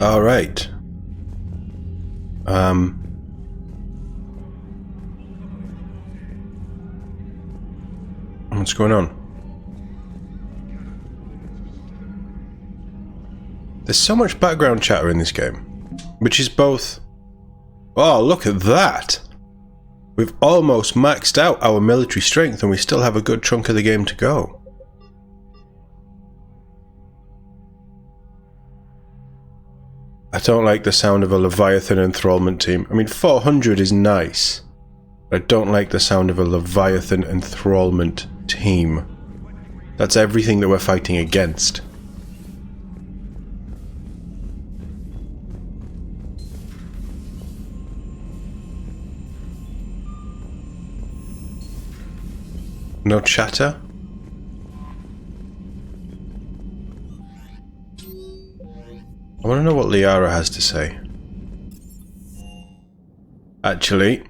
All right. What's going on? There's so much background chatter in this game, which is both... Oh, look at that! We've almost maxed out our military strength and we still have a good chunk of the game to go. I don't like the sound of a Leviathan enthrallment team. I mean, 400 is nice. But I don't like the sound of a Leviathan enthrallment team. That's everything that we're fighting against. No chatter? I want to know what Liara has to say. Actually...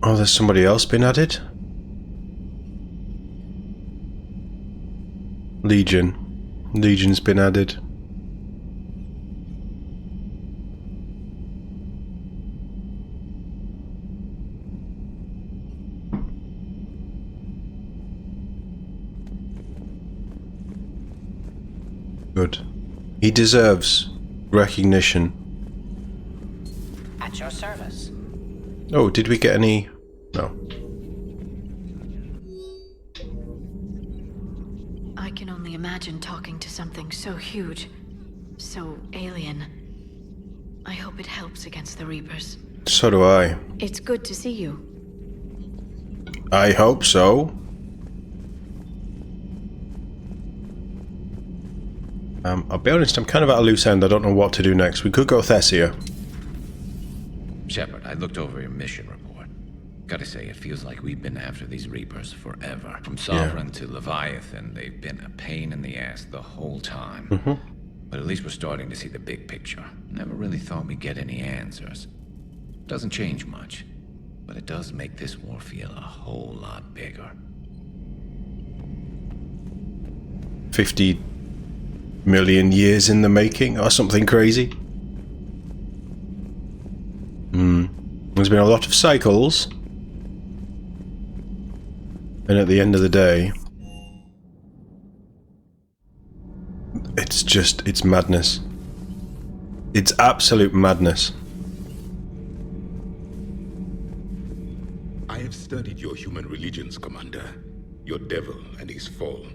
Oh, there's somebody else been added? Legion. Legion's been added. Good. He deserves recognition. At your service. Oh, did we get any? No. I can only imagine talking to something so huge, so alien. I hope it helps against the Reapers. So do I. It's good to see you. I hope so. I'll be honest, I'm kind of at a loose end. I don't know what to do next. We could go Thessia. Shepard, I looked over your mission report. Gotta say, it feels like we've been after these Reapers forever. From Sovereign to Leviathan, they've been a pain in the ass the whole time. But at least we're starting to see the big picture. Never really thought we'd get any answers. Doesn't change much, but it does make this war feel a whole lot bigger. 50 million years in the making, or something crazy. There's been a lot of cycles. And at the end of the day, it's madness. It's absolute madness. I have studied your human religions, Commander. Your devil and his fall.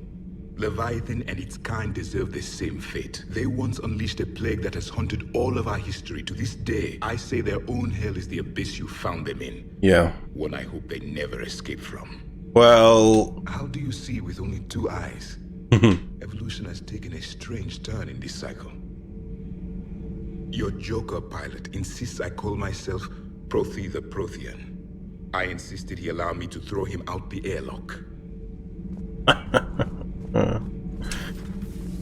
Leviathan and its kind deserve the same fate. They once unleashed a plague that has haunted all of our history to this day. I say their own hell is the abyss you found them in. Yeah. One I hope they never escape from. Well... How do you see with only 2 eyes? Evolution has taken a strange turn in this cycle. Your Joker pilot insists I call myself Prothi the Prothean. I insisted he allow me to throw him out the airlock.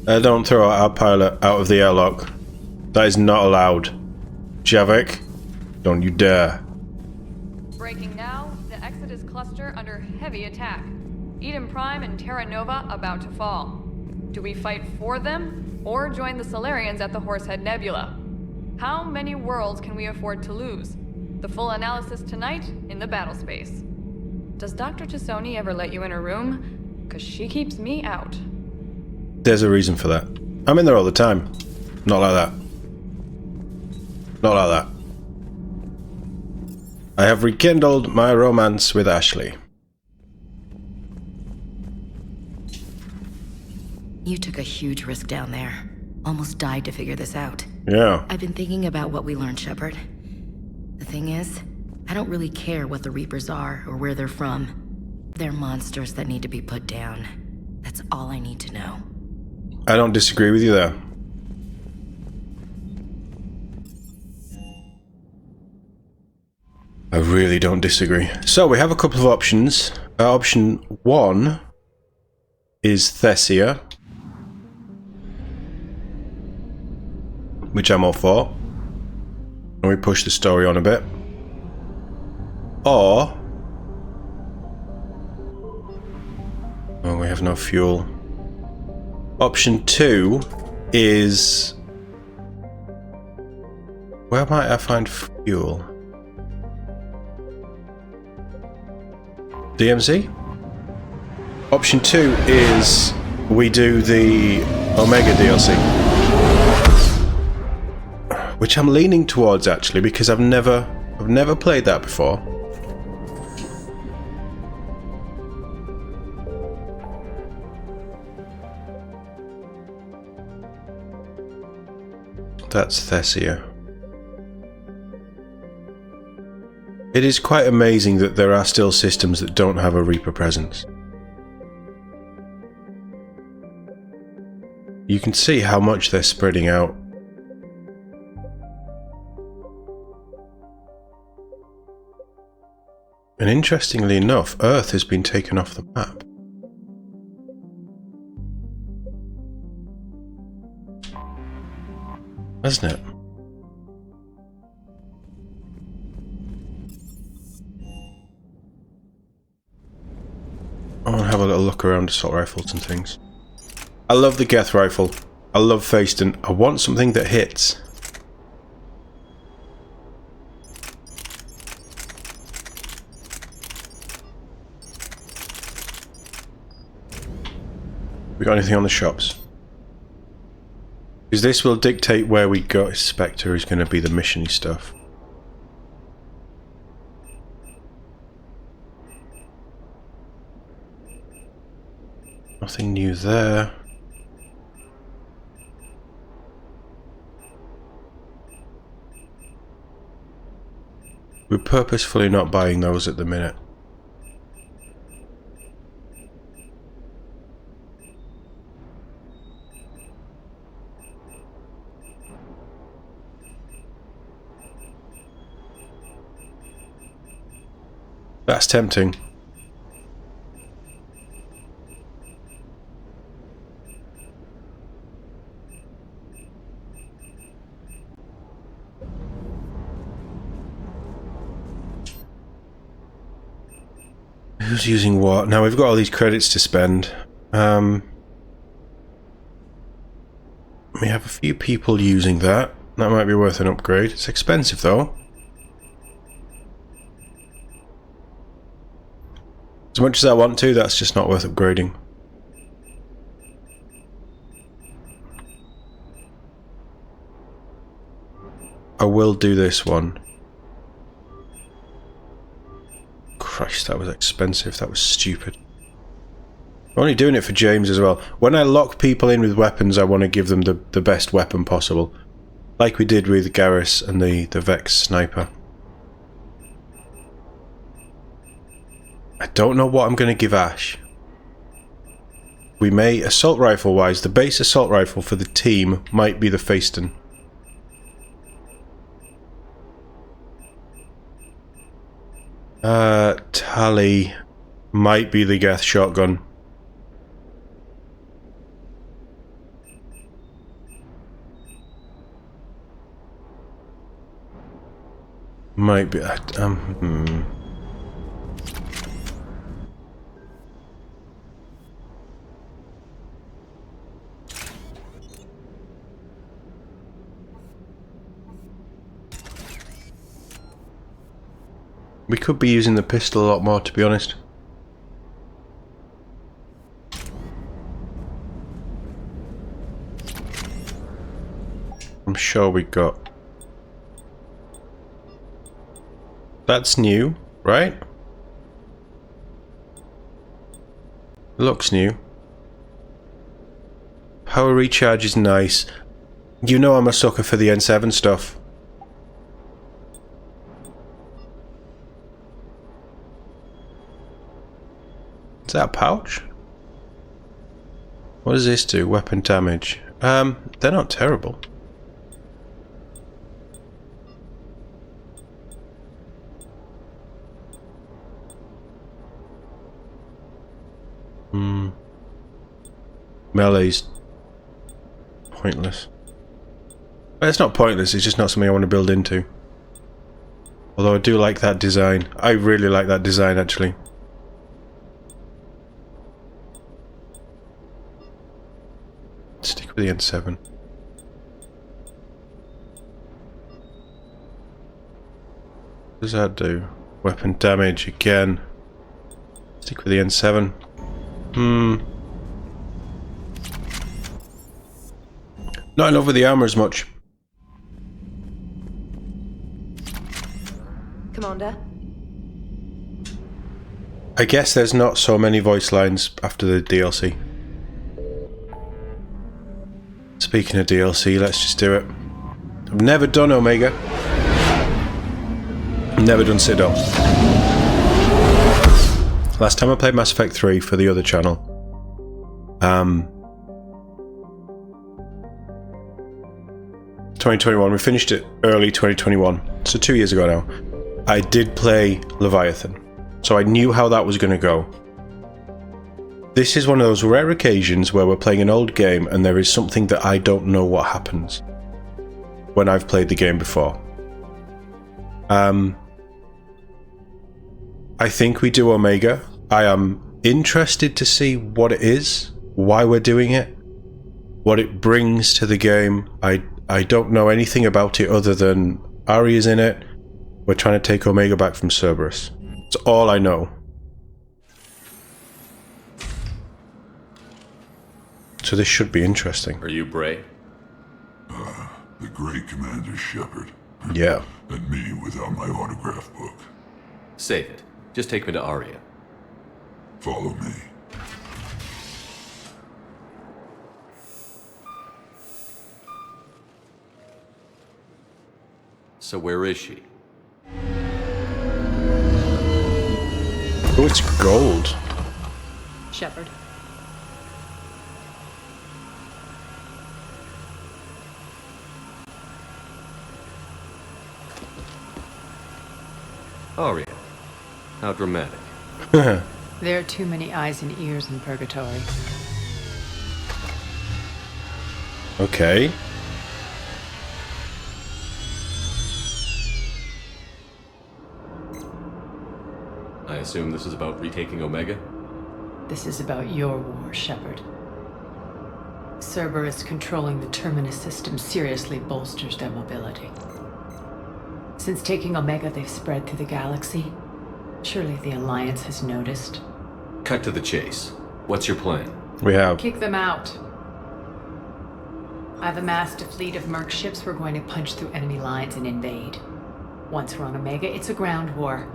Don't throw our pilot out of the airlock. That is not allowed. Javik, don't you dare. Breaking now, the Exodus cluster under heavy attack. Eden Prime and Terra Nova about to fall. Do we fight for them, or join the Solarians at the Horsehead Nebula? How many worlds can we afford to lose? The full analysis tonight in the battle space. Does Dr. Tassoni ever let you in her room? 'Cause she keeps me out. There's a reason for that. I'm in there all the time. Not like that. Not like that. I have rekindled my romance with Ashley. You took a huge risk down there. Almost died to figure this out. Yeah. I've been thinking about what we learned, Shepard. The thing is, I don't really care what the Reapers are or where they're from. They're monsters that need to be put down. That's all I need to know. I don't disagree with you there. I really don't disagree. So we have a couple of options. Option 1 is Thessia, which I'm all for. And we push the story on a bit. Or... oh, we have no fuel. Option 2 is Where might I find fuel? DMZ? Option 2 is we do the Omega DLC. Which I'm leaning towards actually, because I've never played that before. That's Thessia. It is quite amazing that there are still systems that don't have a Reaper presence. You can see how much they're spreading out. And interestingly enough, Earth has been taken off the map. Hasn't it? I want to have a little look around assault rifles and things. I love the Geth rifle. I love Faceton. I want something that hits. We got anything on the shops? Because this will dictate where we go. Spectre is going to be the mission-y stuff. Nothing new there. We're purposefully not buying those at the minute. That's tempting. Who's using what? Now we've got all these credits to spend. We have a few people using that. That might be worth an upgrade. It's expensive though. As much as I want to, that's just not worth upgrading. I will do this one. Christ, that was expensive. That was stupid. I'm only doing it for James as well. When I lock people in with weapons, I want to give them the best weapon possible. Like we did with Garrus and the Vex sniper. I don't know what I'm going to give Ash. We may, assault rifle wise, the base assault rifle for the team might be the Faceton. Tally might be the Geth shotgun. Might be. We could be using the pistol a lot more, to be honest. I'm sure we got... That's new, right? Looks new. Power recharge is nice. You know I'm a sucker for the N7 stuff. Is that a pouch? What does this do? Weapon damage. They're not terrible. Melee's pointless. Well, it's not pointless, it's just not something I want to build into. Although I do like that design. I really like that design, actually. Stick with the N7. does that do? Weapon damage again. Stick with the N7. Not in love with the armor as much. Commander? I guess there's not so many voice lines after the DLC. Speaking of DLC, let's just do it. I've never done Omega. I've never done Citadel. Last time I played Mass Effect 3 for the other channel. 2021, we finished it early 2021, so 2 years ago now. I did play Leviathan, so I knew how that was going to go. This is one of those rare occasions where we're playing an old game and there is something that I don't know what happens when I've played the game before. I think we do Omega. I am interested to see what it is, why we're doing it, what it brings to the game. I don't know anything about it other than Aria's in it. We're trying to take Omega back from Cerberus. That's all I know. So this should be interesting. Are you Bray? The great Commander Shepard. Yeah. And me without my autograph book. Save it. Just take me to Aria. Follow me. So where is she? Oh, it's gold. Shepard. Aria. How dramatic. There are too many eyes and ears in Purgatory. Okay. I assume this is about retaking Omega? This is about your war, Shepard. Cerberus controlling the Terminus system seriously bolsters their mobility. Since taking Omega, they've spread through the galaxy. Surely the Alliance has noticed. Cut to the chase. What's your plan? We have. Kick them out. I've amassed a fleet of merc ships. We're going to punch through enemy lines and invade. Once we're on Omega, it's a ground war.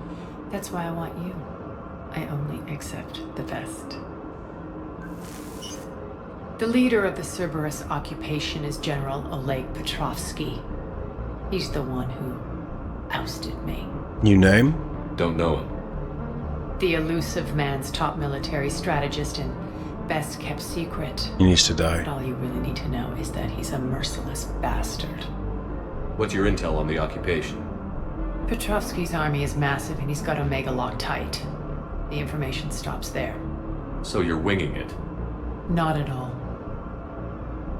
That's why I want you. I only accept the best. The leader of the Cerberus occupation is General Oleg Petrovsky. He's the one who ousted me. New name? Don't know him. The elusive man's top military strategist and best kept secret. He needs to die. But all you really need to know is that he's a merciless bastard. What's your intel on the occupation? Petrovsky's army is massive and he's got Omega locked tight. The information stops there. So you're winging it? Not at all.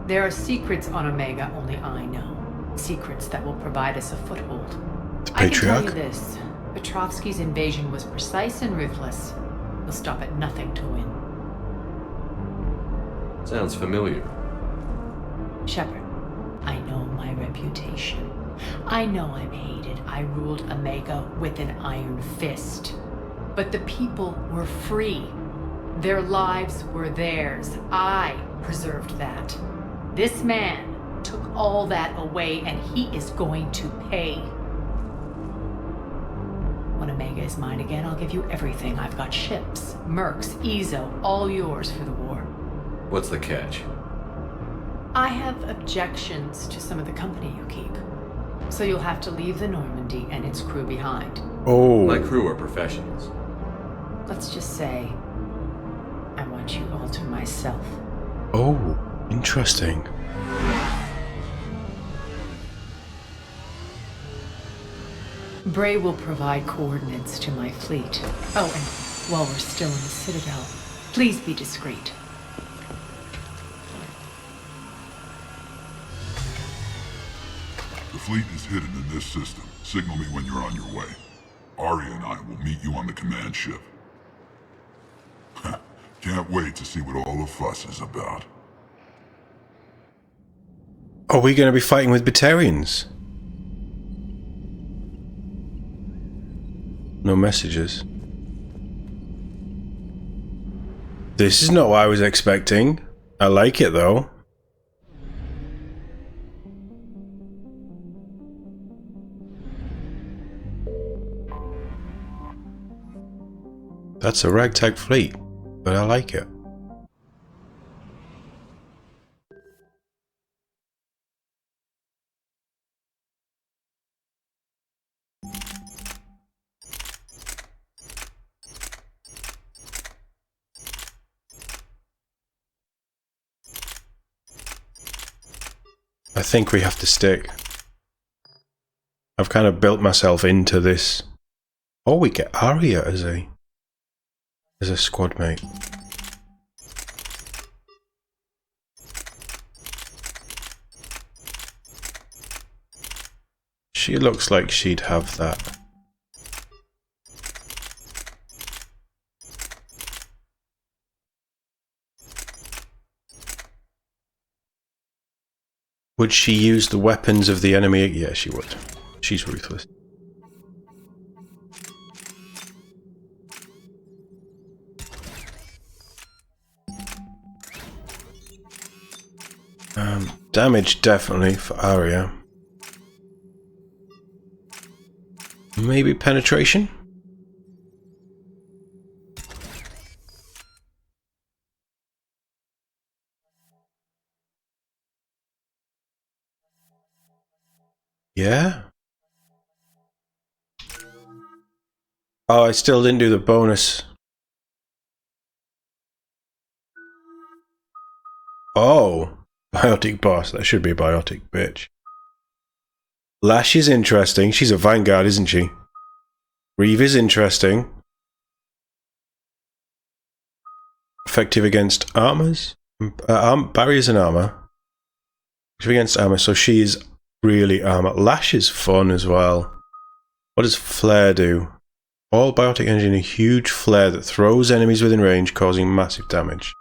There are secrets on Omega only I know. Secrets that will provide us a foothold. The I can tell Patriarch? you this. Petrovsky's invasion was precise and ruthless. He'll stop at nothing to win. Sounds familiar. Shepard, I know my reputation. I know I'm hated. I ruled Omega with an iron fist. But the people were free. Their lives were theirs. I preserved that. This man took all that away, and he is going to pay. When Omega is mine again, I'll give you everything. I've got ships, mercs, Ezo, all yours for the war. What's the catch? I have objections to some of the company you keep. So you'll have to leave the Normandy and its crew behind. Oh. My crew are professionals. Let's just say, I want you all to myself. Oh, interesting. Bray will provide coordinates to my fleet. Oh, and while we're still in the Citadel, please be discreet. The fleet is hidden in this system. Signal me when you're on your way. Aria and I will meet you on the command ship. Can't wait to see what all the fuss is about. Are we going to be fighting with Batarians? No messages. This is not what I was expecting. I like it though. That's a ragtag fleet, but I like it. I think we have to stick. I've kind of built myself into this. Oh, we get Arya as a squad mate. She looks like she'd have that. Would she use the weapons of the enemy? Yeah, she would. She's ruthless. Damage definitely for Arya. Maybe penetration? Yeah? Oh, I still didn't do the bonus. Oh, biotic boss. That should be a biotic bitch. Lash is interesting. She's a vanguard, isn't she? Reeve is interesting. Effective against armors? Barriers and armor. Effective against armor, so she is really armor. Lash is fun as well. What does flare do? All biotic energy in a huge flare that throws enemies within range, causing massive damage.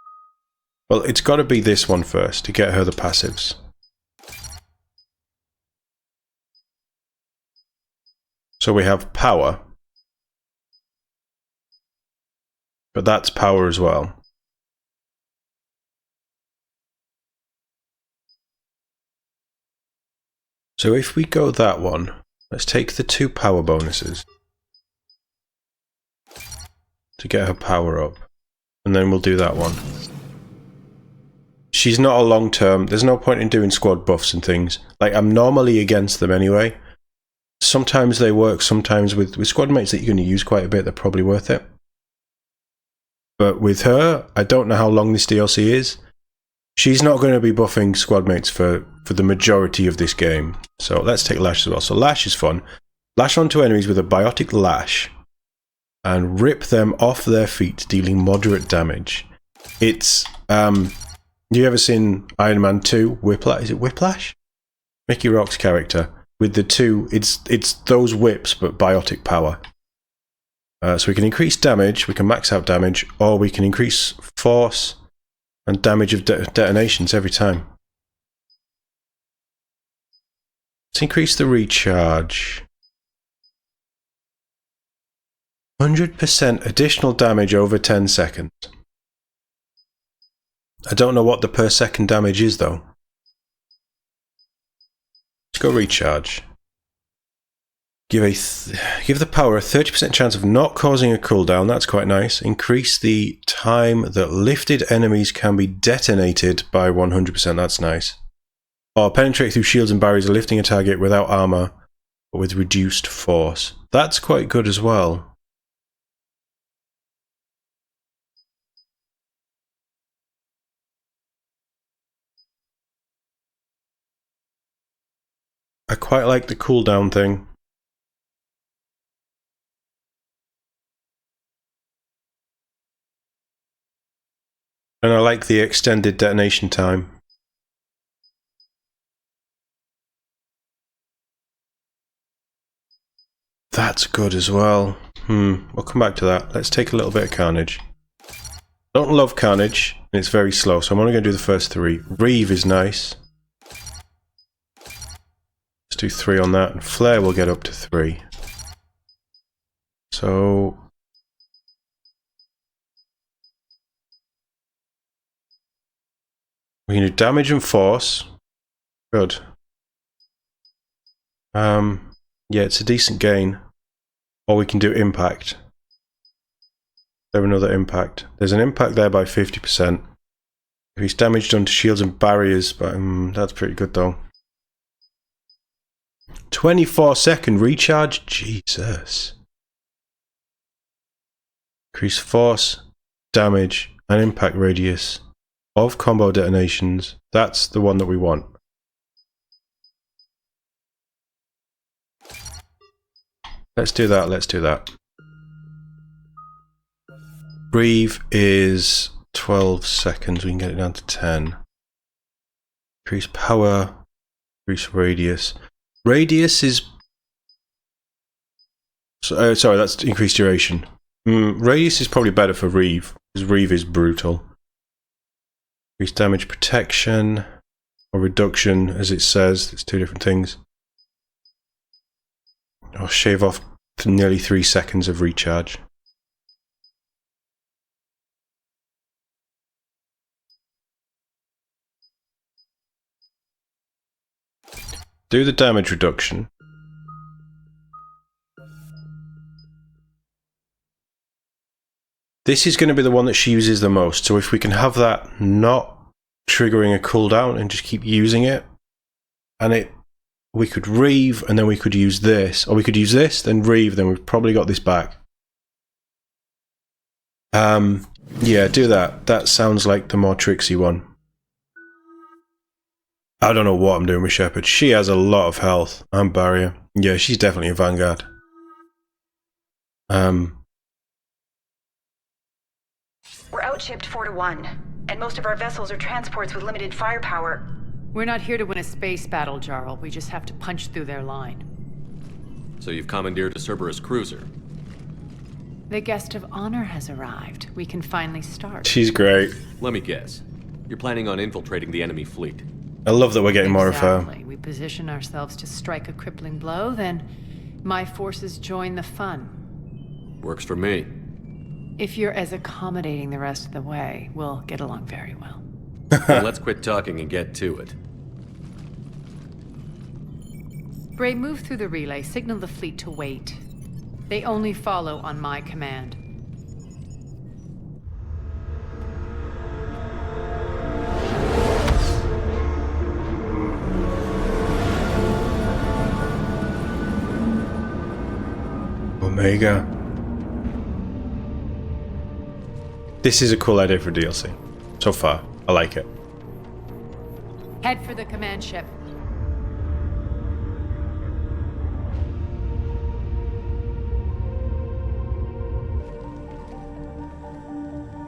Well, it's got to be this one first to get her the passives. So we have power. But that's power as well. So if we go that one, let's take the 2 power bonuses to get her power up. And then we'll do that one. She's not a long term. There's no point in doing squad buffs and things. Like, I'm normally against them anyway. Sometimes they work, sometimes with squad mates that you're going to use quite a bit, they're probably worth it. But with her, I don't know how long this DLC is. She's not going to be buffing squad mates for the majority of this game. So let's take Lash as well. So Lash is fun. Lash onto enemies with a biotic lash and rip them off their feet, dealing moderate damage. It's, you ever seen Iron Man 2? Whiplash? Is it Whiplash? Mickey Rourke's character. With the 2, it's those whips, but biotic power. So we can increase damage, we can max out damage, or we can increase force and damage of detonations every time. Let's increase the recharge. 100% additional damage over 10 seconds. I don't know what the per second damage is though. Let's go recharge. Give the power a 30% chance of not causing a cooldown. That's quite nice. Increase the time that lifted enemies can be detonated by 100%. That's nice. Or penetrate through shields and barriers, lifting a target without armor, but with reduced force. That's quite good as well. I quite like the cooldown thing. And I like the extended detonation time. That's good as well. We'll come back to that. Let's take a little bit of Carnage. Don't love Carnage, and it's very slow, so I'm only going to do the first 3. Reeve is nice. Let's do 3 on that, and Flare will get up to 3. So we can do damage and force. Good. Yeah, it's a decent gain. Or we can do impact. There another impact. There's an impact there by 50%. Increase damage done to shields and barriers, but that's pretty good though. 24-second recharge? Jesus. Increase force, damage, and impact radius of combo detonations. That's the one that we want. Let's do that, let's do that. Breathe is 12 seconds, we can get it down to 10. Increase power, increase radius. Radius is... sorry, that's increased duration. Radius is probably better for Reeve, because Reeve is brutal. Increase damage protection, or reduction, as it says. It's two different things. I'll shave off nearly 3 seconds of recharge. Do the damage reduction. This is going to be the one that she uses the most, so if we can have that not triggering a cooldown and just keep using it, and we could Reeve and then we could use this, or we could use this, then Reeve, then we've probably got this back. Yeah, do that. That sounds like the more tricksy one. I don't know what I'm doing with Shepard. She has a lot of health and barrier. Yeah, she's definitely a Vanguard. We're outshipped 4-1, and most of our vessels are transports with limited firepower. We're not here to win a space battle, Jarl. We just have to punch through their line. So you've commandeered a Cerberus cruiser. The guest of honor has arrived. We can finally start. She's great. Let me guess. You're planning on infiltrating the enemy fleet. I love that we're getting more of her. We position ourselves to strike a crippling blow, then my forces join the fun. Works for me. If you're as accommodating the rest of the way, we'll get along very well. Then let's quit talking and get to it. Bray, move through the relay. Signal the fleet to wait. They only follow on my command. Omega. This is a cool idea for DLC. So far, I like it. Head for the command ship.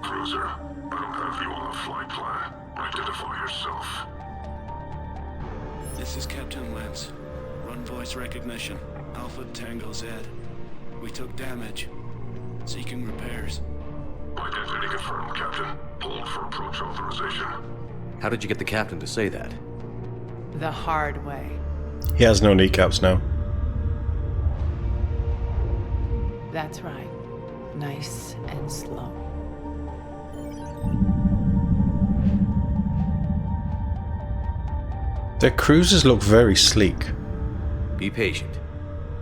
Cruiser, I don't have you on the flight plan. Identify yourself. This is Captain Lance. Run voice recognition. Alpha Tango Z. We took damage. Seeking repairs. Identity confirmed, Captain. Hold for approach authorization. How did you get the captain to say that? The hard way. He has no kneecaps now. That's right. Nice and slow. Their cruisers look very sleek. Be patient.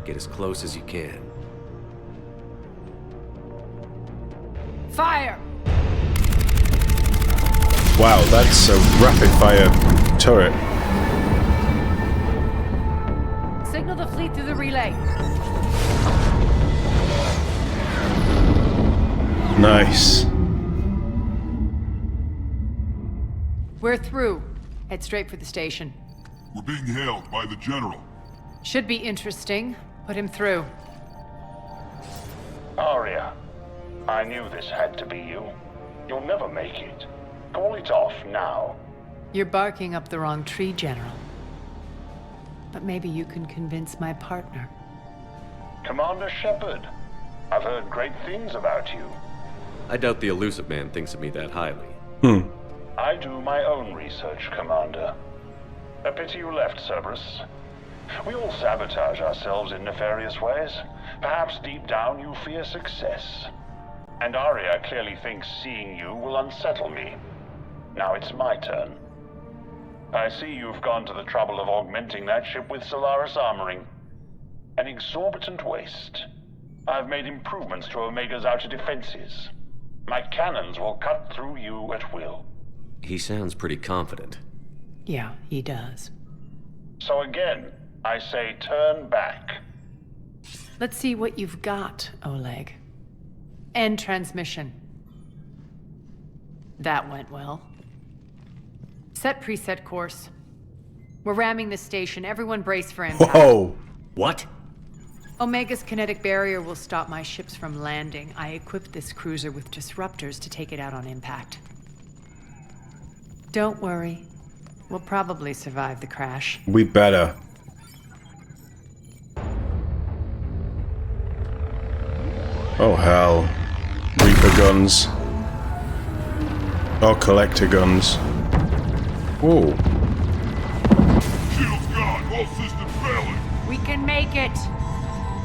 Get as close as you can. Fire! Wow, that's a rapid fire turret. Signal the fleet through the relay. Nice. We're through. Head straight for the station. We're being hailed by the General. Should be interesting. Put him through. Arya, I knew this had to be you. You'll never make it. Call it off now. You're barking up the wrong tree, General. But maybe you can convince my partner. Commander Shepard, I've heard great things about you. I doubt the elusive man thinks of me that highly. I do my own research, Commander. A pity you left, Cerberus. We all sabotage ourselves in nefarious ways. Perhaps deep down you fear success. And Arya clearly thinks seeing you will unsettle me. Now it's my turn. I see you've gone to the trouble of augmenting that ship with Solaris armoring. An exorbitant waste. I've made improvements to Omega's outer defenses. My cannons will cut through you at will. He sounds pretty confident. Yeah, he does. So again, I say turn back. Let's see what you've got, Oleg. End transmission. That went well. Set preset course. We're ramming the station. Everyone brace for impact. Whoa! What? Omega's kinetic barrier will stop my ships from landing. I equipped this cruiser with disruptors to take it out on impact. Don't worry. We'll probably survive the crash. We better. Oh hell. Reaper guns. Or collector guns. Whoa. Shield's gone. All systems failing. We can make it!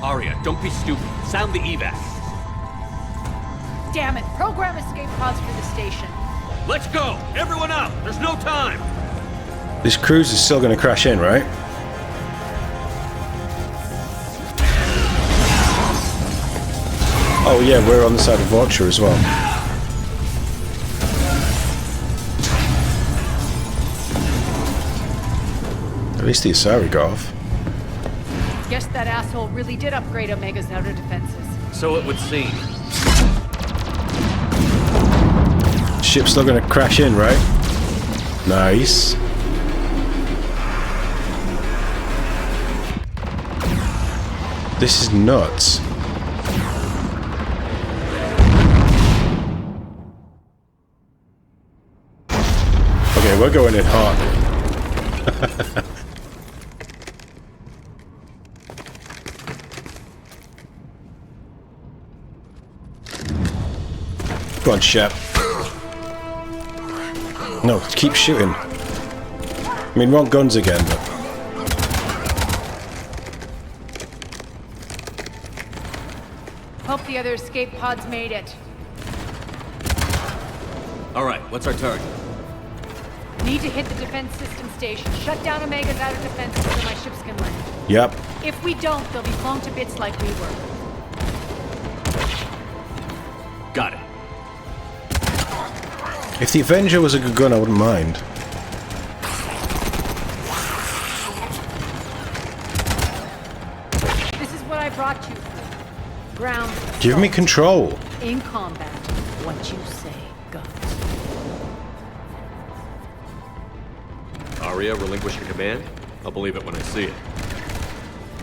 Arya, don't be stupid. Sound the evac. Damn it! Program escape pods for the station. Let's go! Everyone out! There's no time! This cruise is still going to crash in, right? Oh yeah, we're on the side of Vulture as well. At least the Asari got off. Guess that asshole really did upgrade Omega's outer defenses. So it would seem. Ship's still gonna crash in, right? Nice. This is nuts. Okay, we're going in hard. Go on, Shep. No, keep shooting. I mean, wrong guns again, but... Hope the other escape pods made it. Alright, what's our target? Need to hit the defense system station. Shut down Omega's outer defenses so my ships can land. Yep. If we don't, they'll be blown to bits like we were. Got it. If the Avenger was a good gun, I wouldn't mind. This is what I brought you. Ground. Give me control. In combat. What you say goes. Arya, relinquish your command? I'll believe it when I see it.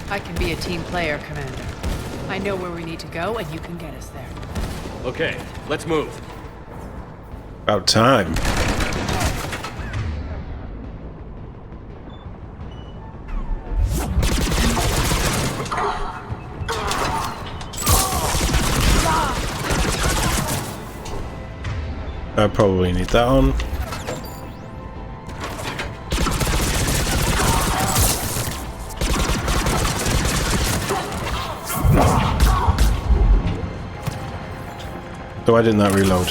I can be a team player, Commander. I know where we need to go, and you can get us there. Okay, let's move. About time. I probably need that on. So why didn't that reload?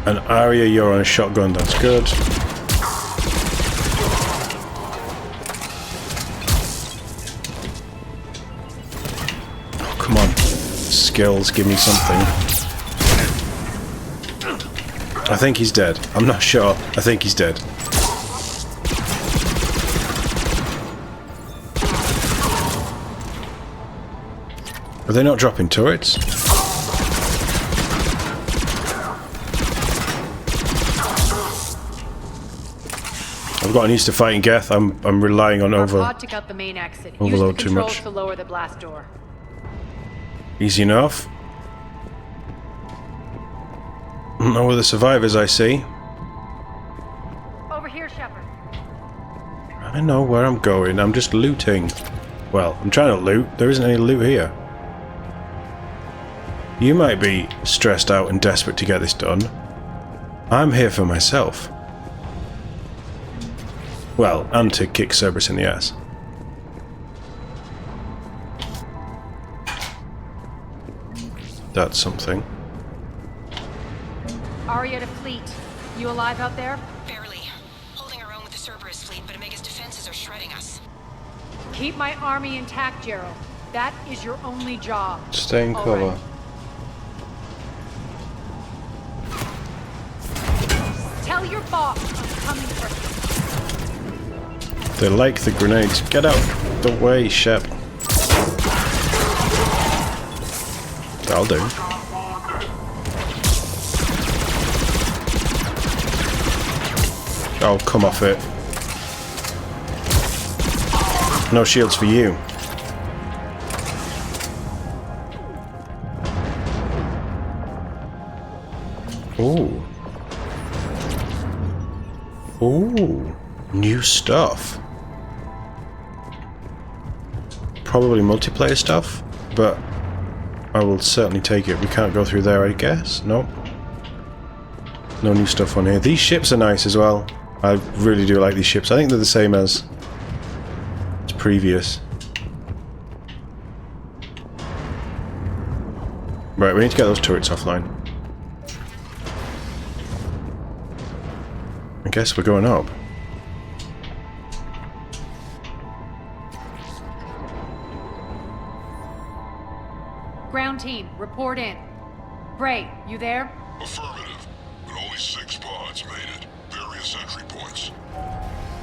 And Arya, you're on a shotgun, that's good. Oh, come on. Skills, give me something. I think he's dead. I'm not sure. I think he's dead. Are they not dropping turrets? I've gotten used to fighting Geth. I'm relying on Pod took out the main exit. overload Use the too controls much. to lower the blast door. Easy enough. No other survivors, I see. Over here, Shepard. I know where I'm going. I'm just looting. Well, I'm trying to loot. There isn't any loot here. You might be stressed out and desperate to get this done. I'm here for myself. Well, and to kick Cerberus in the ass. That's something. Aria to fleet. You alive out there? Barely. Holding our own with the Cerberus fleet, but Omega's defenses are shredding us. Keep my army intact, Gerald. That is your only job. Stay in All cover. right. Tell your boss I'm coming for him. They like the grenades. Get out the way, Shep. That'll do. Oh, come off it. No shields for you. Ooh. Ooh. New stuff. Probably multiplayer stuff, but I will certainly take it. We can't go through there, I guess? Nope. No new stuff on here. These ships are nice as well. I really do like these ships. I think they're the same as previous. Right, we need to get those turrets offline. I guess we're going up. Ground team, report in. Bray, you there? Affirmative, but only 6 pods made it. Various entry points.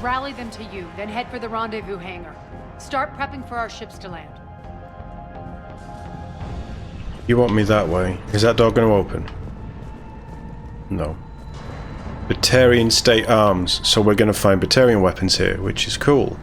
Rally them to you, then head for the rendezvous hangar. Start prepping for our ships to land. You want me that way? Is that door going to open? No. Batarian state arms, so we're going to find Batarian weapons here, which is cool.